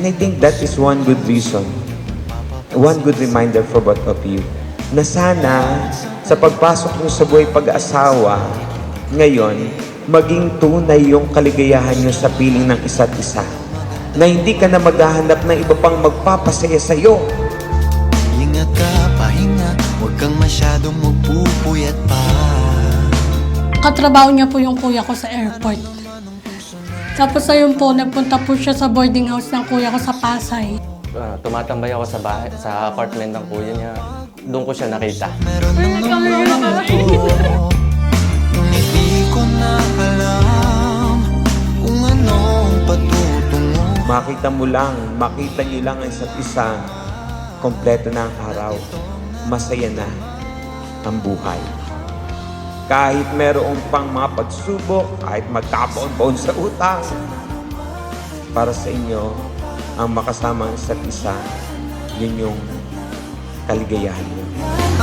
I think that is one good reason, one good reminder for both of you, na sana sa pagpasok nyo sa buhay pag-asawa, ngayon, maging tunay yung kaligayahan nyo sa piling ng isa't isa. Na hindi ka na maghahanap ng iba pang magpapasaya sa'yo. Ingat ka, pahinga, huwag kang masyadong magpupuyat pa. Katrabaho niya po yung kuya ko sa airport. Tapos ayun po, nagpunta po siya sa boarding house ng kuya ko sa Pasay. Tumatambay ako sa bahay, sa apartment ng kuya niya. Doon ko siya nakita. Meron naman ako, hindi ko na alam kung anong patutungo. Makita niyo lang ang isa't isa, kompleto na ang araw, masaya na ang buhay. Kahit merong pang mga pagsubok, kahit magkapaon-paon sa utang, para sa inyo, ang makasama ang isa't isa, yun yung kaligayahan niyo.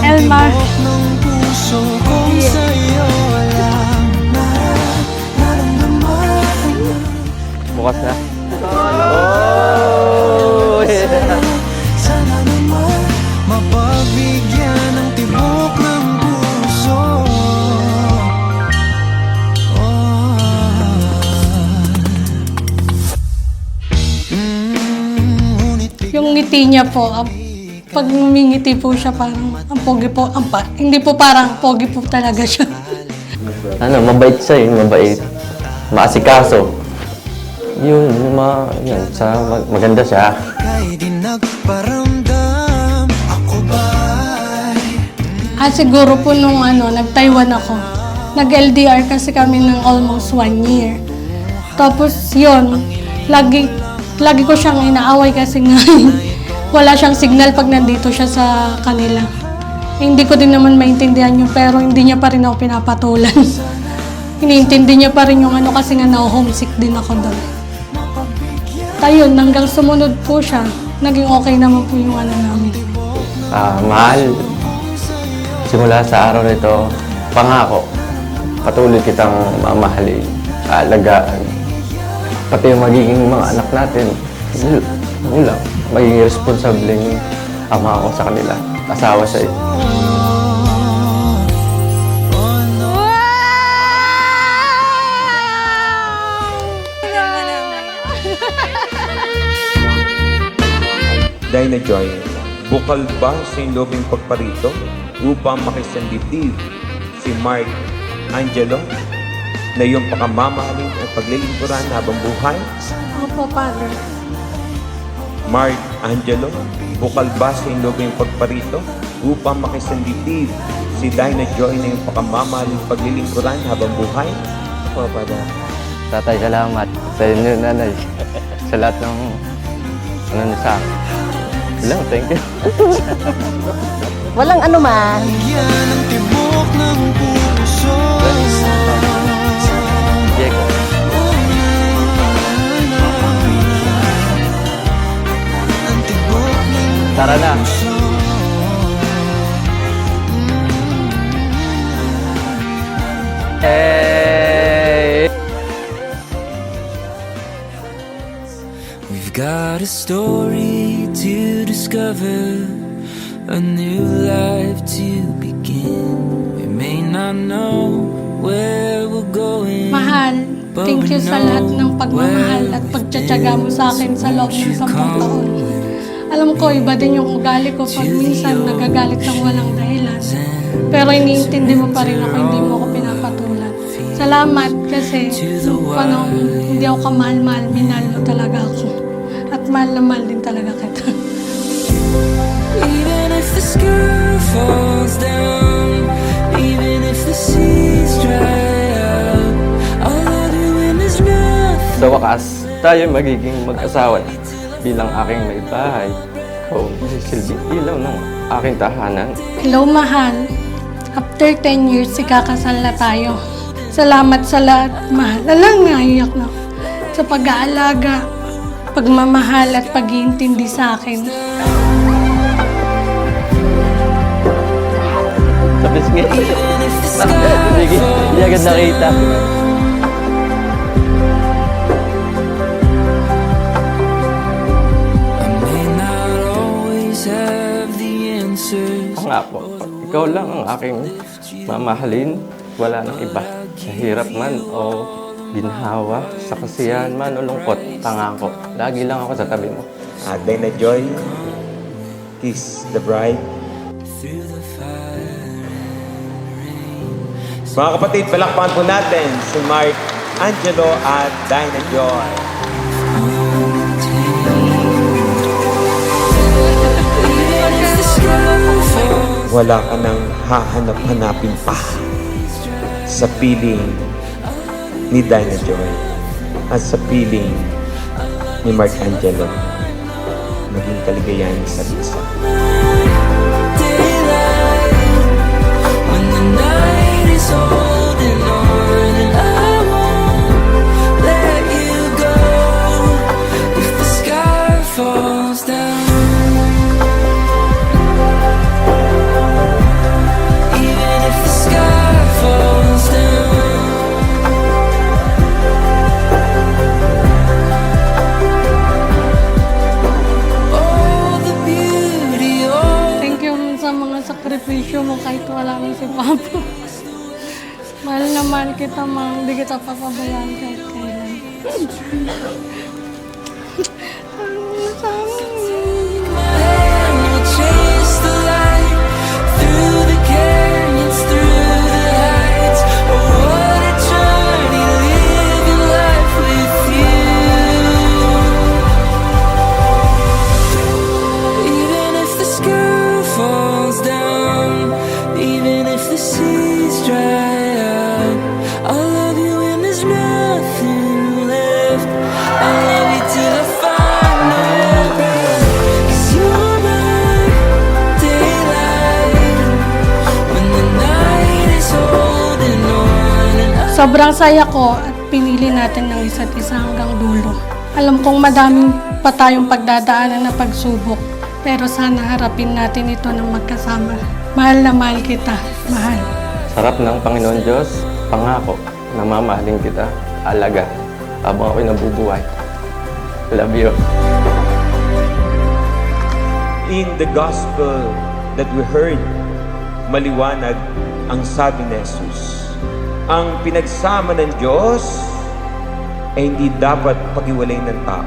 Elmar. Ang tibok ng puso kong sa'yo lang nararamdaman. Bukas na. Sana naman mapagbigyan ng tibok ng puso. Yung ngiti niya po, pag ngumingiti po siya, parang ang pogi po, hindi po parang pogi po talaga siya. Mabait siya mabait. Maasikaso. Yun, maganda siya. Kay di nagparamdam ako ba'y Siguro po nung nag-Taiwan ako. Nag-LDR kasi kami ng almost 1 year. Tapos yun, lagi ko siyang inaaway kasi nga wala siyang signal pag nandito siya sa kanila. Hindi ko din naman maintindihan yun, pero hindi niya pa rin ako pinapatulan. Iniintindi niya pa rin yung kasi nga na-homesick din ako doon. Ayun, hanggang sumunod po siya, naging okay naman po yung namin. Mahal, simula sa araw nito, pangako, patuloy kitang mamahalin, aalagaan. Pati yung magiging mga anak natin, magiging responsableng ama ako sa kanila, asawa siya. Dinah Joy, bukal ba sa lobing pagparito upang makisanditid si Mark Angelo na iyong pakamamahalin at paglilingkuran habang buhay? Opo, Father. Mark Angelo, bukal ba sa lobing pagparito upang makisanditid si Dinah Joy na iyong pakamamahalin at paglilingkuran habang buhay? Opo, Father. Tatay, salamat sa inyo, nanay. Sa lahat ng niyo sa akin. Thank you. Walang anuman. yan ang tibok ng puso. Diego. Ang tibok ng Tara na. Hey! We've got a story to discover, a new life to begin. We may not know where we're going. Mahal, thank you sa lahat ng pagmamahal at pagtsatsaga mo sa akin sa loob ng 10 taon. Alam ko, iba din yung ugali ko pag minsan nagagalit ng walang dahilan. Pero iniintindi mo pa rin ako, hindi mo ako pinapatulan. Salamat kasi nung panahon hindi ako kamahal-mahal, minahal mo talaga ako. At mahal na mahal din talaga kita. Even if the sky falls down, even if the seas dry up, I'll love you when there's nothing. Sa wakas, tayo magiging mag-asawa na bilang aking may bahay. Ikaw, masisilbing ilaw ng aking tahanan. Hello, mahal. After 10 years, ikakasal na tayo. Salamat sa lahat, mahal. Alang nga, iyak na ako. Sa pag-aalaga, pagmamahal at pag-iintindi sa akin. Sa pisngi. Sige, hindi agad nakita. pangako, ikaw lang ang aking mamahalin, wala nang iba. Sa hirap man o ginhawa, sa kasiyahan man o lungkot, pangako, lagi lang ako sa tabi mo. Dina Joy, kiss the bride. Mga kapatid, palakpakan po natin si Mark Angelo at Dina Joy. Wala ka nang hahanap-hanapin pa sa piling ni Dina Joy at sa piling ni Mark Angelo. Maging kaligayahan sa isa. When the night is holding on and I won't let you go. If the sky falls down, even if the sky falls down. Oh, the beauty, oh. Thank you sa mga sakripisyo mo kahit wala na si Papa. Mahal naman kita, Mang. Hindi kita papabayaan kahit kailan. And we'll chase the light through the canyons, through the heights. Oh, what a journey living life with you. Even if the sky falls down, even if the seas dry up, I'll love you when there's nothing left. I'll love you till I final breath. 'Cause you're my daylight when the night is holding on and Sobrang saya ko at pinili natin ng isa't isa hanggang dulo. Alam kong madaming pa tayong pagdadaanan na pagsubok, pero sana harapin natin ito ng magkasama. Mahal na mahal kita, mahal. Sarap ng Panginoon Diyos, pangako, na mamahalin kita, alaga, habang ako'y nabubuhay. Love you. In the gospel that we heard, maliwanag ang sabi ni Jesus. Ang pinagsama ng Diyos ay hindi dapat pag-iwalay ng tao.